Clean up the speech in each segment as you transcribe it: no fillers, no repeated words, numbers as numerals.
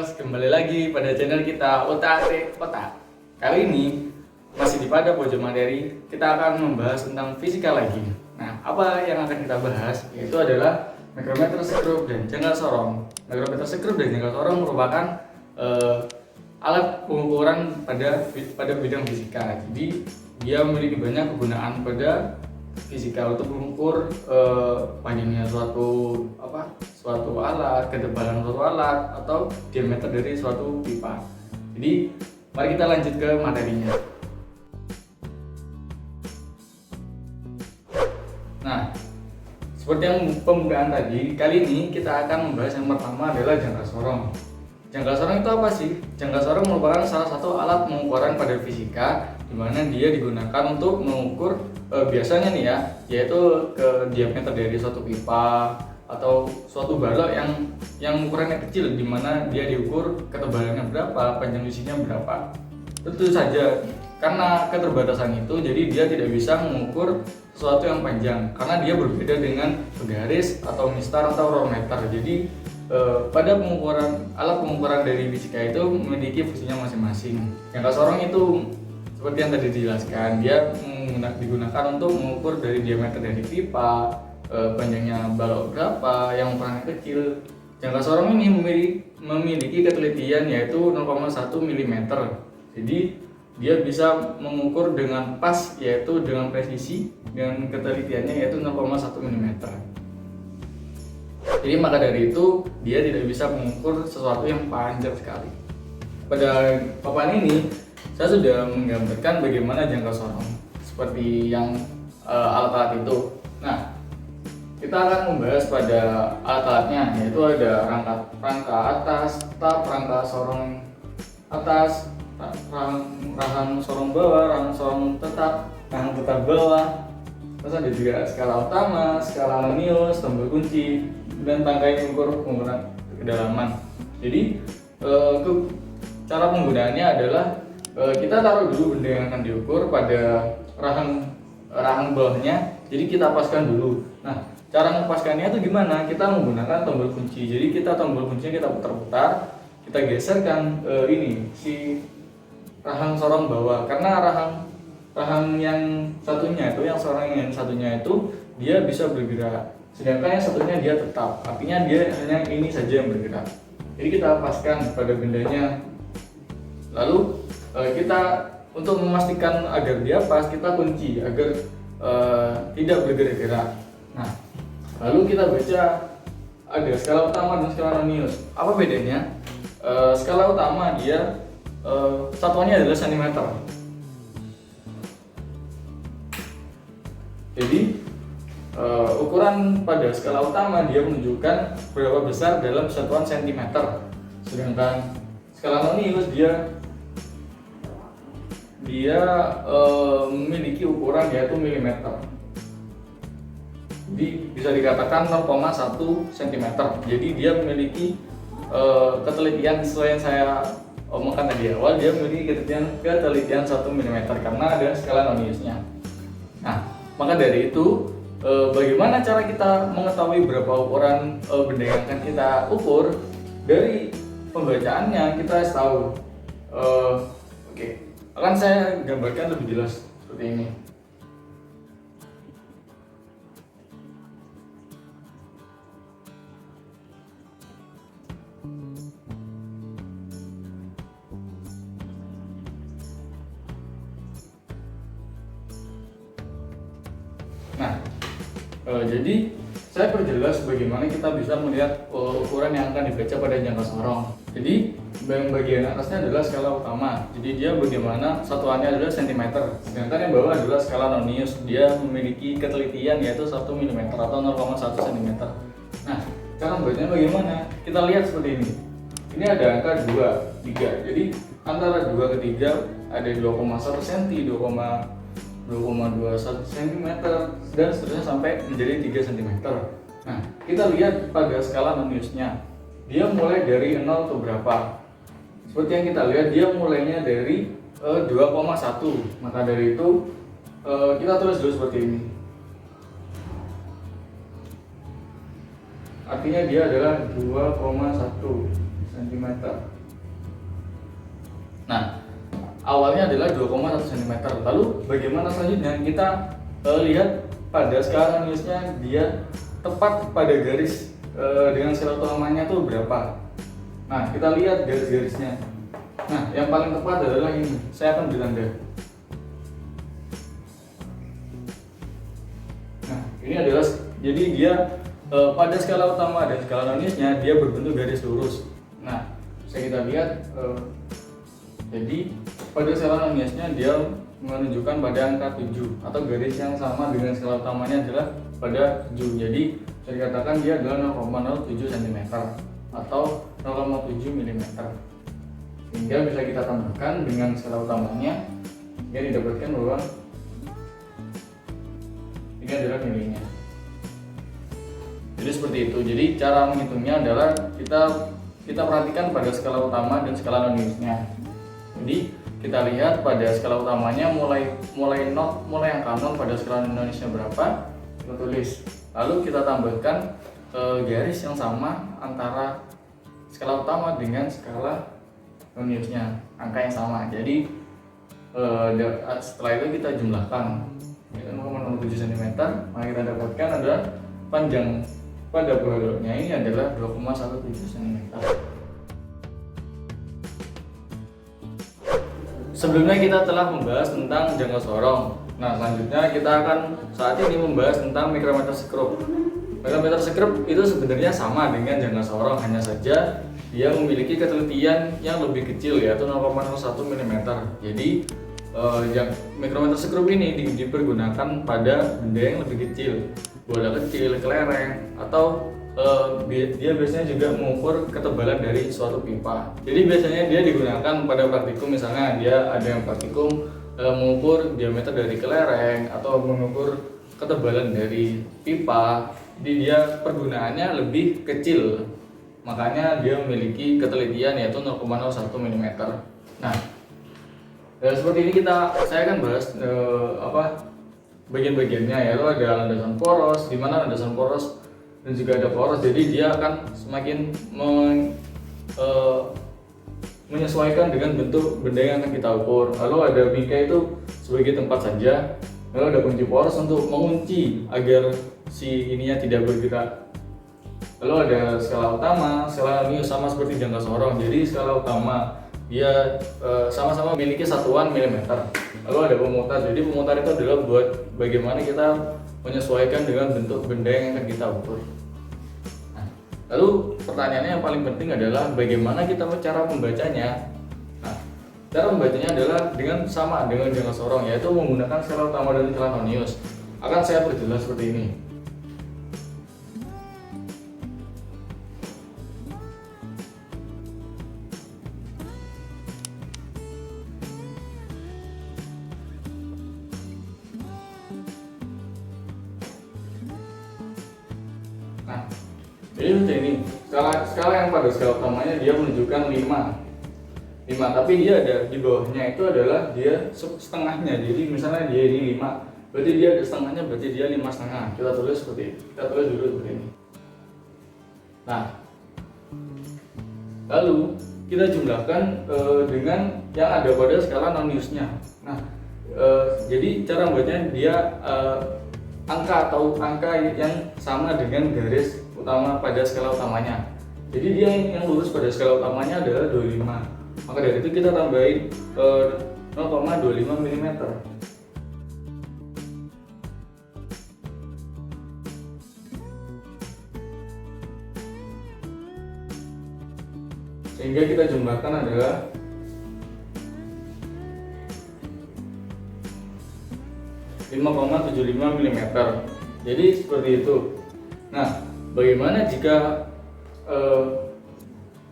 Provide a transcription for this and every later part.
Mas, kembali lagi pada channel kita Otak Otak. Kali ini masih pada pojok materi, kita akan membahas tentang fisika lagi. Nah, apa yang akan kita bahas yaitu adalah mikrometer sekrup dan jangkar sorong. Mikrometer sekrup dan jangkar sorong merupakan alat pengukuran pada bidang fisika. Jadi dia memiliki banyak kegunaan pada fisika untuk mengukur panjangnya suatu alat, ketebalan suatu alat, atau diameter dari suatu pipa. Jadi mari kita lanjut ke materinya. Nah, seperti yang pembukaan tadi, kali ini kita akan membahas yang pertama adalah jangkar sorong. Jangkar sorong itu apa sih? Jangkar sorong merupakan salah satu alat pengukuran pada fisika, di mana dia digunakan untuk mengukur biasanya nih ya, yaitu ke diameter dari suatu pipa atau suatu balok yang ukurannya kecil, di mana dia diukur ketebalannya berapa, panjang isinya berapa. Tentu saja karena keterbatasan itu, jadi dia tidak bisa mengukur sesuatu yang panjang karena dia berbeda dengan garis atau mistar atau rometer. Jadi pada alat pengukuran dari fisika itu memiliki fungsinya masing-masing. Jangkar sorong itu seperti yang tadi dijelaskan, dia digunakan untuk mengukur dari diameter dari pipa, panjangnya balok berapa, yang ukurannya kecil. Jangkar sorong ini memiliki ketelitian yaitu 0,1 mm. Jadi dia bisa mengukur dengan pas, yaitu dengan presisi, dengan ketelitiannya yaitu 0,1 mm. Jadi maka dari itu dia tidak bisa mengukur sesuatu yang panjang sekali. Pada paparan ini saya sudah menggambarkan bagaimana jangkar sorong seperti yang alat-alat itu. Nah, kita akan membahas pada alat-alatnya, yaitu ada rangka atas, tap, rangka sorong atas, rahang sorong bawah, rahang sorong tetap, rahang tetap bawah. Terus ada juga skala utama, skala Arrhenius, tombol kunci, dan tangkai pengukuran kedalaman. Jadi cara penggunaannya adalah kita taruh dulu benda yang akan diukur pada rahang bawahnya. Jadi kita paskan dulu. Nah, cara mempaskannya itu gimana? Kita menggunakan tombol kunci. Jadi tombol kuncinya kita putar-putar, kita geserkan si rahang sorong bawah, karena rahang yang satunya itu, yang satunya itu dia bisa bergerak, sedangkan yang satunya dia tetap, artinya dia hanya ini saja yang bergerak. Jadi kita paskan pada bendanya, lalu kita untuk memastikan agar dia pas, kita kunci agar tidak bergerak-gerak. Nah, lalu kita baca ada skala utama dan skala Arrhenius. Apa bedanya? Skala utama dia satuannya adalah cm. Jadi ukuran pada skala utama dia menunjukkan berapa besar dalam satuan cm. Sedangkan skala Arrhenius dia memiliki ukuran yaitu milimeter. Jadi bisa dikatakan 0,1 cm. Jadi dia memiliki ketelitian sesuai yang saya omongkan tadi awal, dia memiliki ketelitian 1 mm karena ada skala Arrheniusnya. Nah, maka dari itu bagaimana cara kita mengetahui berapa ukuran benda yang akan kita ukur? Dari pembacaannya kita harus tahu. Akan saya gambarkan lebih jelas seperti ini. Nah, jadi saya perjelas bagaimana kita bisa melihat ukuran yang akan dibaca pada jangkar sorong. Jadi bagian atasnya adalah skala utama, jadi dia bagaimana satuannya adalah cm. Sedangkan yang bawah adalah skala Arrhenius, dia memiliki ketelitian yaitu 1 mm atau 0,1 cm. Nah, cara membacanya bagaimana? Kita lihat seperti ini. Ini ada angka 2, 3. Jadi antara 2 ke 3 ada 2,1 cm, 2,21 cm, dan seterusnya sampai menjadi 3 cm. Nah, kita lihat pada skala Arrheniusnya, dia mulai dari 0 ke berapa. Seperti yang kita lihat, dia mulainya dari 2,1. Maka dari itu kita tulis dulu seperti ini. Artinya dia adalah 2,1 cm. Nah, awalnya adalah 2,1 cm. Lalu bagaimana selanjutnya? Kita lihat pada skala Noniusnya dia tepat pada garis dengan skala utamanya tuh berapa. Nah, kita lihat garis-garisnya. Nah, yang paling tepat adalah ini. Saya akan beri tanda. Nah, ini adalah, jadi dia pada skala utama dan skala Noniusnya dia berbentuk garis lurus. Nah, bisa kita lihat, jadi pada skala Noniusnya dia menunjukkan pada angka 7 atau garis yang sama dengan skala utamanya adalah pada 7. Jadi bisa dikatakan dia adalah 0,07 cm atau 0,7 mm. Sehingga bisa kita tambahkan dengan skala utamanya, dia didapatkan bahwa ini adalah nilainya. Jadi seperti itu. Jadi cara menghitungnya adalah kita perhatikan pada skala utama dan skala Noniusnya. Jadi kita lihat pada skala utamanya mulai angka 0 pada skala Noniusnya berapa, kita tulis. Lalu kita tambahkan garis yang sama antara skala utama dengan skala Noniusnya, angka yang sama. Jadi setelah itu kita jumlahkan 0,07 cm, maka kita dapatkan adalah panjang pada baloknya ini adalah 2,17 cm. Sebelumnya kita telah membahas tentang jangka sorong. Nah, selanjutnya kita akan saat ini membahas tentang mikrometer sekrup. Mikrometer sekrup itu sebenarnya sama dengan jangka sorong, hanya saja dia memiliki ketelitian yang lebih kecil, yaitu 0,01 mm. Jadi mikrometer sekrup ini dipergunakan pada benda yang lebih kecil, bola kecil, kelereng, atau dia biasanya juga mengukur ketebalan dari suatu pipa. Jadi biasanya dia digunakan pada praktikum, misalnya dia ada yang praktikum mengukur diameter dari kelereng atau mengukur ketebalan dari pipa. Jadi dia pergunaannya lebih kecil, makanya dia memiliki ketelitian yaitu 0,01 mm. Nah, seperti ini saya akan bahas bagian-bagiannya, yaitu ada landasan poros, di mana landasan poros dan juga ada poros, jadi dia akan semakin menyesuaikan dengan bentuk benda yang akan kita ukur. Lalu ada bingkai itu sebagai tempat saja, lalu ada kunci poros untuk mengunci agar si ininya tidak bergerak. Lalu ada skala utama, skala Nonius sama seperti jangka sorong. Jadi skala utama dia sama-sama memiliki satuan milimeter. Lalu ada pemutar. Jadi pemutar itu adalah buat bagaimana kita menyesuaikan dengan bentuk benda yang akan kita ukur. Nah, lalu pertanyaannya yang paling penting adalah bagaimana kita cara membacanya. Nah, cara membacanya adalah sama dengan jangka sorong, yaitu menggunakan skala utama dan skala Nonius. Akan saya perjelas seperti ini. Nah, jadi seperti ini. Skala yang pada skala utamanya dia menunjukkan 5, tapi dia ada di bawahnya itu adalah dia setengahnya. Jadi misalnya dia ini 5, berarti dia ada setengahnya, berarti dia 5,5. Kita tulis seperti ini. Kita tulis dulu seperti ini. Nah, lalu kita jumlahkan dengan yang ada pada skala Noniusnya. Nah, jadi cara membacanya dia angka yang sama dengan garis utama pada skala utamanya. Jadi dia yang lurus pada skala utamanya adalah 25. Maka dari itu kita tambahin 0,25 mm. Sehingga kita jumlahkan adalah 5,75 mm. Jadi seperti itu. Nah, bagaimana jika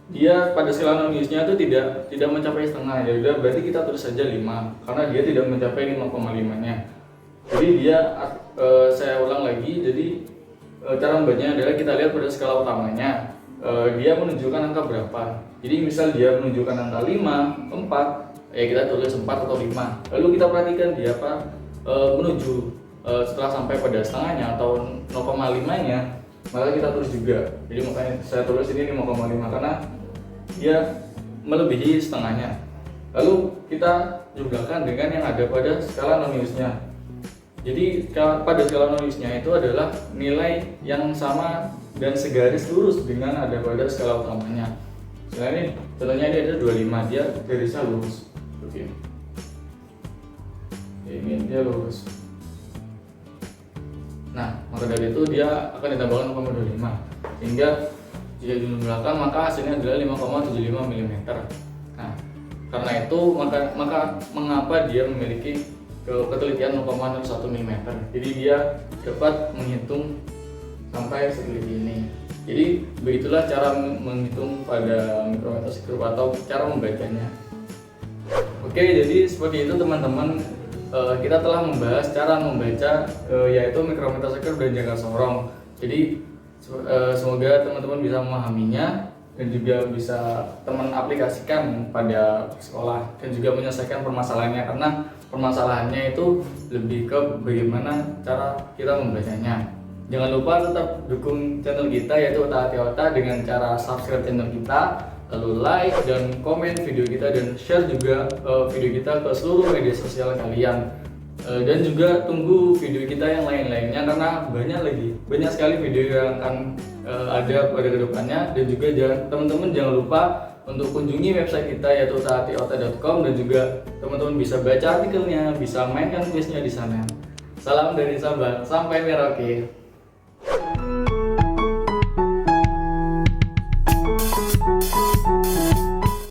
dia pada skala Noniusnya itu tidak mencapai setengah, ya udah berarti kita tulis saja 5 karena dia tidak mencapai 5,5-nya. Jadi saya ulang lagi. Jadi cara membacanya adalah kita lihat pada skala utamanya dia menunjukkan angka berapa. Jadi misal dia menunjukkan angka 5, 4, ya kita tulis 4 atau 5. Lalu kita perhatikan dia menuju setelah sampai pada setengahnya atau 0,5-nya, maka kita tulis juga. Jadi makanya saya tulis ini 5,5 karena dia melebihi setengahnya. Lalu kita jumlahkan dengan yang ada pada skala non-Lewis-nya. Jadi pada skala non-Lewis-nya itu adalah nilai yang sama dan segaris lurus dengan ada pada skala utamanya. Misalnya contohnya ini ada 25, dia garisnya lurus. Oke. Ini dia lurus. Nah, maka dari itu dia akan ditambahkan 0,25. Sehingga jika dijumlahkan maka hasilnya adalah 5,75 mm. Nah, karena itu maka mengapa dia memiliki ketelitian 0,01 mm. Jadi dia dapat menghitung sampai seteliti ini. Jadi begitulah cara menghitung pada mikrometer sekrup atau cara membacanya. Oke, jadi seperti itu teman-teman, kita telah membahas cara membaca yaitu mikrometer sekrup dan jangkar sorong. Jadi semoga teman-teman bisa memahaminya dan juga bisa teman aplikasikan pada sekolah dan juga menyelesaikan permasalahannya, karena permasalahannya itu lebih ke bagaimana cara kita membacanya. Jangan lupa tetap dukung channel kita yaitu Otak Hati Otak dengan cara subscribe channel kita, lalu like dan komen video kita, dan share juga video kita ke seluruh media sosial kalian. Dan juga tunggu video kita yang lain-lainnya karena banyak sekali video yang akan ada pada kedepannya. Dan juga teman-teman jangan lupa untuk kunjungi website kita yaitu otahatiotak.com, dan juga teman-teman bisa baca artikelnya, bisa mainkan kuisnya di sana. Salam dari Sabang, sampai Merauke.